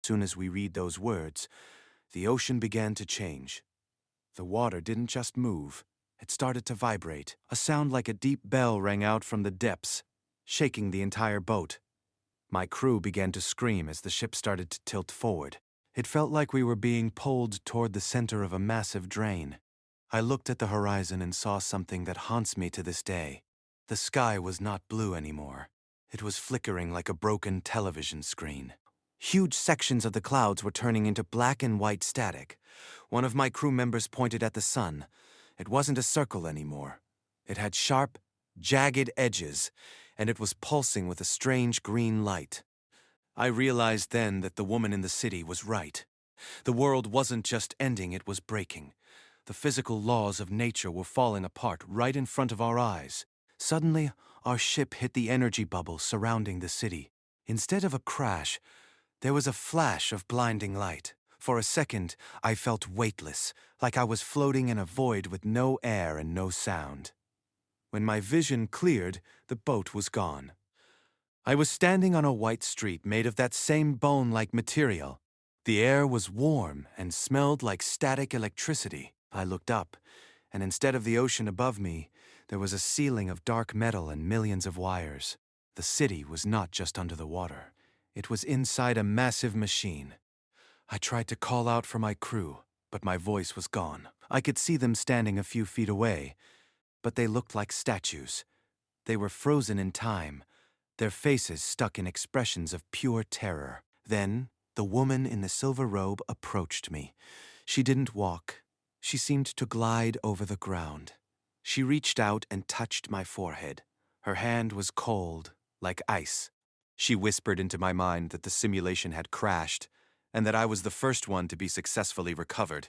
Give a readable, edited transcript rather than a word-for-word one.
Soon as we read those words, the ocean began to change. The water didn't just move, it started to vibrate. A sound like a deep bell rang out from the depths, shaking the entire boat. My crew began to scream as the ship started to tilt forward. It felt like we were being pulled toward the center of a massive drain. I looked at the horizon and saw something that haunts me to this day. The sky was not blue anymore. It was flickering like a broken television screen. Huge sections of the clouds were turning into black and white static. One of my crew members pointed at the sun. It wasn't a circle anymore. It had sharp, jagged edges, and it was pulsing with a strange green light. I realized then that the woman in the city was right. The world wasn't just ending, it was breaking. The physical laws of nature were falling apart right in front of our eyes. Suddenly, our ship hit the energy bubble surrounding the city. Instead of a crash, there was a flash of blinding light. For a second, I felt weightless, like I was floating in a void with no air and no sound. When my vision cleared, the boat was gone. I was standing on a white street made of that same bone-like material. The air was warm and smelled like static electricity. I looked up, and instead of the ocean above me, there was a ceiling of dark metal and millions of wires. The city was not just under the water. It was inside a massive machine. I tried to call out for my crew, but my voice was gone. I could see them standing a few feet away, but they looked like statues. They were frozen in time, their faces stuck in expressions of pure terror. Then, the woman in the silver robe approached me. She didn't walk. She seemed to glide over the ground. She reached out and touched my forehead. Her hand was cold, like ice. She whispered into my mind that the simulation had crashed, and that I was the first one to be successfully recovered.